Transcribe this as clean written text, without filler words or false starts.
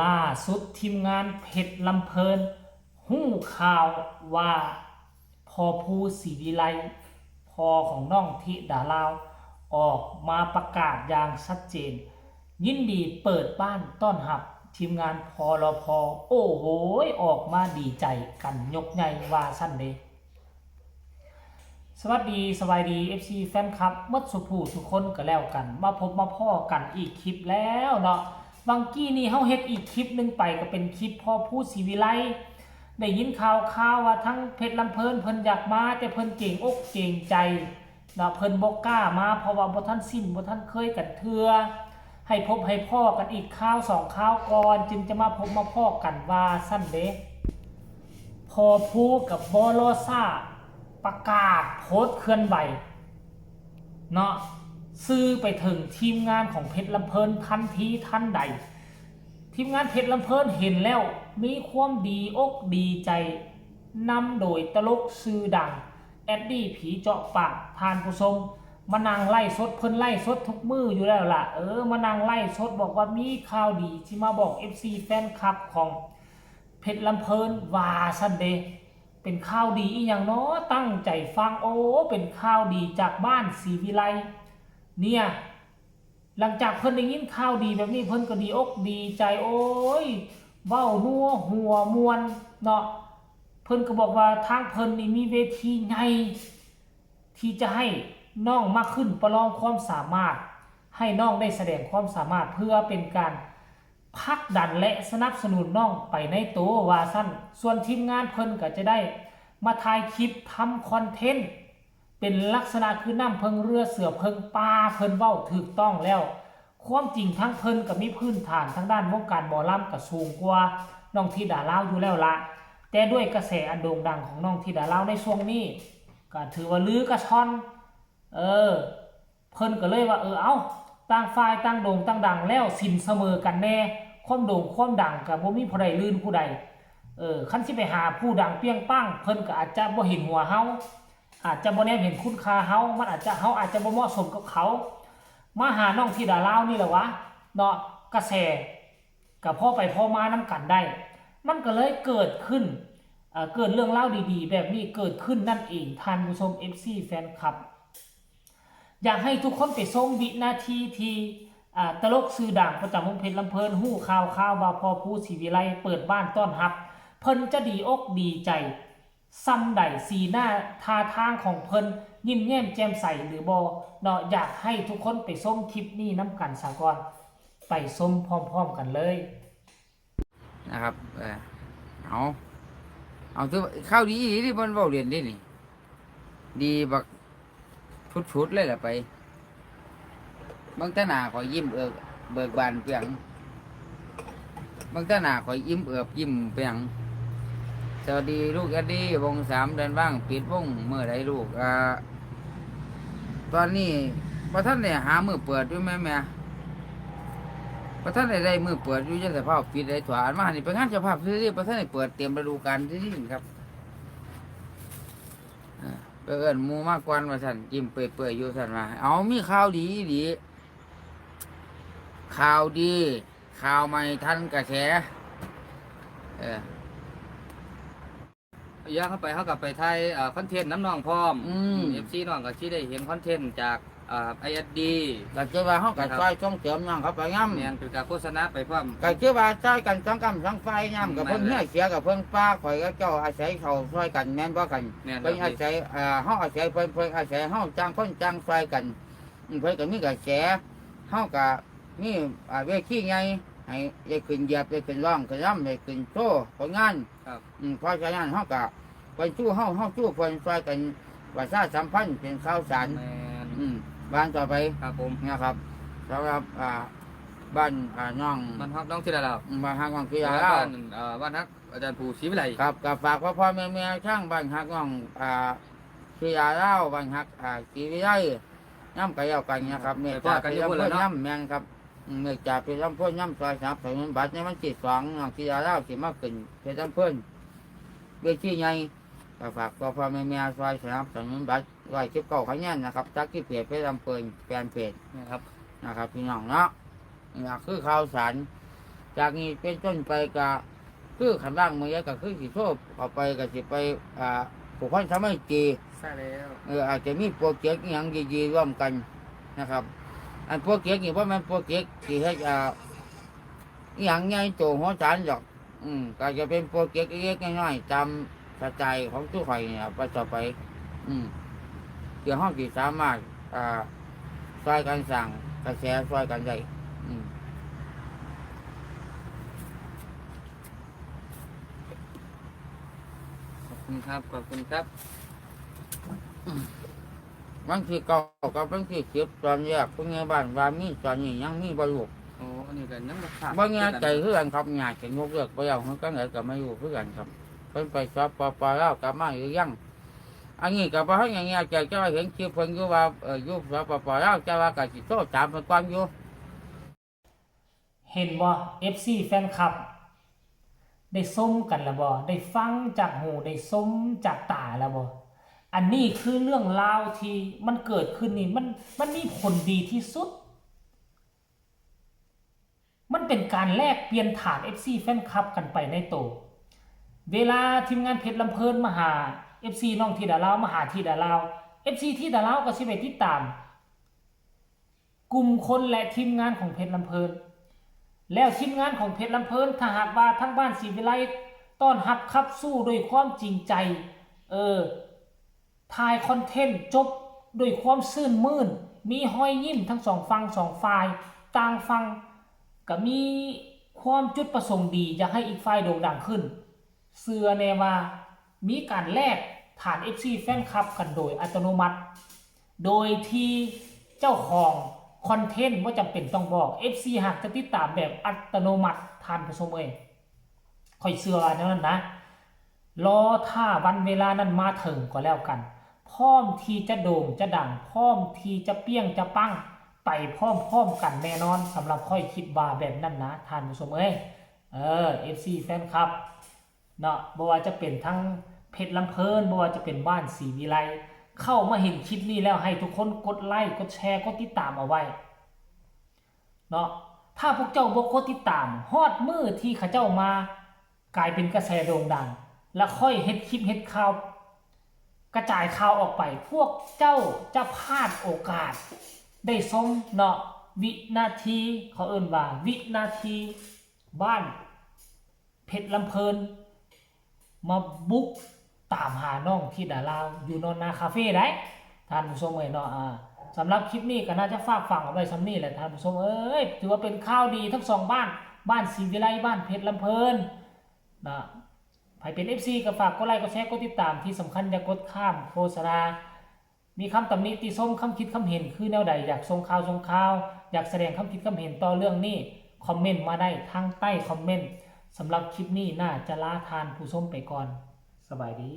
ล่าสุดทีมงานเพชรลำเพลินหู้ข่าวว่าพอภูศรีวิไลพอของน้องธิดาลาวออกมาประกาศอย่างชัดเจนยินดีเปิดบ้านต้อนรับทีมงานพลพโอ้โหออกมาดีใจกันยกใหญ่ว่าสั้นเดสวัสดีสบายดี FC แฟนคลับมัดสุภูทุกคนก็แล้วกันมาพบมาพ่อกันอีกคลิปแล้วเนาะบางกี้นี่เฮาเฮ็ดอีกคลิปนึงไปก็เป็นคลิปพ่อพูดศรีวิไลได้ยินข่าวว่าทั้งเพชรลำเพลินเพิ่นอยากมาแต่เพิ่นเก่งอกเก่งใจเนาะเพิ่นบ่กล้ามาเพราะว่าบ่ทันสิ้นบ่ทันเคยกันเทื่อให้พบให้พ่อกันอีกข่าว2ข่าวก่อนจึงจะมาพบมาพ่อกันว่าซั่นเด้พอพูกับบอลอซ่าประกาศโพสต์เคลื่อนไหวเนาะซื้อไปถึงทีมงานของเพชรลำเพลินทันทีทันใดทีมงานเพชรลำเพลินเห็นแล้วมีความดีอกดีใจนำโดยตลกชื่อดังแอดดี้ผีเจาะปากทานผู้ชมมานั่งไล่สดเพิ่นไล่สดทุกมืออยู่แล้วล่ะมานั่งไล่สดบอกว่ามีข่าวดีที่มาบอก FC แฟนคลับของเพชรลำเพลินว่าซันเดย์เป็นข่าวดีอีกอย่างเนาะตั้งใจฟังโอ้เป็นข่าวดีจากบ้านศรีวิไลเนี่ยหลังจากเพิ่นได้ยินข่าวดีแบบนี้เพิ่นก็ดีอกดีใจโอ้ยเว้านัวหัวมวนเนาะเพิ่นก็บอกว่าทางเพิ่นนี่มีเวทีใหญ่ที่จะให้น้องมาขึ้นประลองความสามารถให้น้องได้แสดงความสามารถเพื่อเป็นการผลักดันและสนับสนุนน้องไปในตัวว่าสั้นส่วนทีมงานเพิ่นก็จะได้มาถ่ายคลิปทำคอนเทนต์เป็นลักษณะคือน้ำเพิงเรือเสือเพิงปลาเพิ่นเว้าถูกต้องแล้วความจริงทั้งเพิ่นก็มีพื้นฐานทางด้านวงการหมอลำก็สูงกว่าน้องธิดาลาวอยู่แล้วละแต่ด้วยกระแสอันโด่งดังของน้องธิดาลาวในช่วงนี้ก็ถือว่าลือกระชอนเพิ่นก็เลยว่าเอาต่างฝ่ายต่างโด่งต่างดังแล้วสินเสมอกันแน่ความโด่งความดังก็บ่มีผู้ใดลื่นผู้ใดคันสิไปหาผู้ดังเปี้ยงป้างเพิ่นก็อาจจะบ่เห็นหัวเฮาอาจจะบ่แนมเห็นคุณค่าเฮามันอาจจะเฮาอาจจะบ่เหมาะสมกับเขามาหาน้องธิดาลาวนี่แหละวะเนาะกระแสกับพ่อไปพ่อมาน้ำกันได้มันก็เลยเกิดขึ้นเกิดเรื่องเล่าดีๆแบบนี้เกิดขึ้นนั่นเองท่านผู้ชม FC แฟนคลับอยากให้ทุกคนไปชมวินาทีที่ตลกชื่อดังประจำวงเพชรลำเพลินหู้ข่าวว่าพอภูศรีวิไลเปิดบ้านต้อนรับเพิ่นจะดีอกดีใจซ้ำใดสีหน้าท่าทางของเพิ่นยิ้มแย้มแจ่มใสหรือบ่เนาะอยากให้ทุกคนไปชมคลิปนี้น้ำกันซะก่อนไปชมพร้อมๆกันเลยนะครับเอาถือข้าวดีที่เพิ่นเว้าเรียนได้นี่ดีบักชุดๆเลยล่ะไปบางตาหน้าขอยยิ้มเบิกบานเปียงบางตาหน้าขอยยิ้มยิ้มเปียงสวัสดีลูกอดีวง3เดือนว่างปิดวงเมื่อใดลูกตอนนี้บ่ทันได้หามื้อเปิดอยู่แม่บ่ทันได้มือเปิดอยู่จังสภาพปิดได้ถั่วอันมานี่เป็นงานเจ้าภาพซื่อๆบ่ทันได้เปิดเตรียมฤดูกาลซื่อๆครับไปเอิ้นหมู่มากกว่าว่าซั่นยิ้มเปื่อยๆอยู่ซั่นว่าเอามีข่าวดีข่าวดีข่าวใหม่ทันกระแสย่างเข้าไปเขากับไปไทยคอนเทนต์น้ำนองพร้อมFC น้องก็สิได้เห็นคอนเทนต์จากISD ก็คือว่าเฮาก็ช่วยส่งเสริมน้องเขาไปงำแม่นเป็นการโฆษณาไปพร้อมก็คือว่าช่วยกัน2กำ2ไฟงำกับเพิ่นเฮียเสียกับเพิ่นป้าข่อยก็เจ้าอาศัยเขาช่วยกันแม่นบ่กันเพิ่นอาศัยเฮาอาศัยเพิ่นอาศัยเฮาจ้างคนจ้างช่วยกันเพิ่นก็มีกระแสเฮาก็มีเวทีใหญ่ให้ได้ขึ้นเหยียบได้ขึ้นร้องขึ้นรำได้ขึ้นโชว์ผลงานเพราะฉะนั้นเฮาก็เพิ่นสู้เฮาสู้เพิ่นช่วยกันประชาสัมพันธ์เป็นข่าวสารบ้านต่อไปครับผมนะครับสำหรับบ้านน้องบ้านฮักน้องที่ดาราบ้านฮักน้องที่ดาราบ้านฮักอาจารย์ภูศรีวิไลครับกับฝากพ่อแม่ช่างบ้านฮักน้องที่ดาราบ้านฮักศรีวิไลย่ำไก่เอากันนะครับเนี่ยจากเป็นลำพ้นย่ำแมงครับเนี่ยจากเป็นลำพ้นย่ำซอย3ถนนบัตรในวันที่2น้องที่ดาราสิมาขึ้นเป็นลำพ้นเวทีใหญ่ก็ฝากพ่อแม่ซอย3ถนนบัตร119คะแนนนะครับจากที่เพจเป็นลำเพลินแฟนเพจนะครับพี่น้องเนาะนี่คือข่าวสาร จากนี้เป็นต้นไปก็คือขันร่างมือก็คือสิโทษออกไปก็สิไปผูกพันสามัคคี ใช่แล้ว อาจจะมีโปรเจกต์อหย่างดีๆร่วมกันนะครับ อันโปรเจกต์นี่ว่ามันโปรเจกต์ที่ให้อหย่างใหญ่โตหัวสารหรอกก็จะเป็นโปรเจกต์เล็กๆน้อยๆตามสไตล์ของทุกฝ่ายเนี่ยไปต่อไปเพื่อห้องที่สามารถช่วยกันสั่งกระแสช่วยกันได้ขอบคุณครับขอบคุณครับ บางทีเก่ากับบางทีเก็บตอนแยกพวกนี้บ้านว่ามีตอนนี้ยังมีบรรลุ โอ้อันนี้ก็ยังบ่ขาด บางงานใจเพื่อนครับงานจะยกเลิกไปแล้วมันก็ไหนก็ไม่อยู่เพื่อนครับเพิ่นไปสอบปแล้วกลับมาหรือยังอันนี้ก็บ่ให้อย่างเงี้ยใจจะเห็นคลิปเพิ่นอยู่ว่าอยู่สอบปแล้วจะว่าก็สิโทรถามเพิ่นก่อนอยู่ เห็นบ่ FC แฟนคลับ ได้ส้มกันแล้วบ่ได้ฟังจากหูได้ส้มจากตาแล้วบ่อันนี้คือเรื่องราวที่มันเกิดขึ้นนี่มันมีผลดีที่สุด มันเป็นการแลกเปลี่ยนฐาน FC แฟนคลับกันไปในโตเวลาทีมงานเพชรลำเพลินมาหา FC น้องที่ดาลาวมาหาที่ดาลาว FC ที่ดาลาวก็สิไปติดตามกลุ่มคนและทีมงานของเพชรลำเพลินแล้วทีมงานของเพชรลำเพลินถ้าหากว่าทั้งบ้านศรีวิไลต้อนรับขับสู้ด้วยความจริงใจถ่ายคอนเทนต์จบด้วยความซื่นมื่นมีห้อยยิ้มทั้งสองฝั่งสองฝ่ายต่างฝั่งก็มีความจุดประสงค์ดีอยากให้อีกฝ่ายโด่งดังขึ้นเชื่อแน่ว่ามีการแลกฐาน FC แฟนคลับกันโดยอัตโนมัติโดยที่เจ้าของคอนเทนต์ว่าจำเป็นต้องบอก FC หากจะติดตามแบบอัตโนมัติทานผู้ชมเองค่อยเชื่อว่านั้นนะรอถ้าวันเวลานั้นมาถึงก็แล้วกันพร้อมที่จะโด่งจะดังพร้อมที่จะเปี้ยงจะปังไปพร้อมกันแน่นอนสำหรับค่อยคิดว่าแบบนั้นนะท่านผู้ชมFC แฟนคลับเนาะบ่ว่าจะเป็นทั้งเพชรลำเพลินบ่ว่าจะเป็นบ้านศรีวิไลเข้ามาเห็นคลิปนี้แล้วให้ทุกคนกดไลค์กดแชร์กดติดตามเอาไว้เนาะถ้าพวกเจ้าบ่กดติดตามฮอดมือที่เขาเจ้ามากลายเป็นกระแสโด่งดังแล้วค่อยเฮ็ดคลิปเฮ็ดข่าวกระจายข่าวออกไปพวกเจ้าจะพลาดโอกาสได้ชมเนาะวินาทีเขาเอิ้นว่าวินาทีบ้านเพชรลำเพลินมาบุกตามหาน้องที่ดาลาวอยู่นอนนาคาเฟ่ได้ท่านผู้ชมเนาะสำหรับคลิปนี้ก็น่าจะฝากฟังเอาไว้ซ้ำนี้แหละท่านผู้ชมถือว่าเป็นข่าวดีทั้งสองบ้านศรีวิไลบ้านเพชรลำเพลินนะใครเป็น FC ก็ฝากกดไลค์กดแชร์กดติดตามที่สำคัญอย่ากดข้ามโฆษณามีคำตำหนิติชมคำคิดคำเห็นคือแนวใดอยากส่งข่าวอยากแสดงคำคิดคำเห็นต่อเรื่องนี้คอมเมนต์มาได้ทางใต้คอมเมนต์สำหรับคลิปนี้น่าจะลาทานผู้ชมไปก่อนสบายดี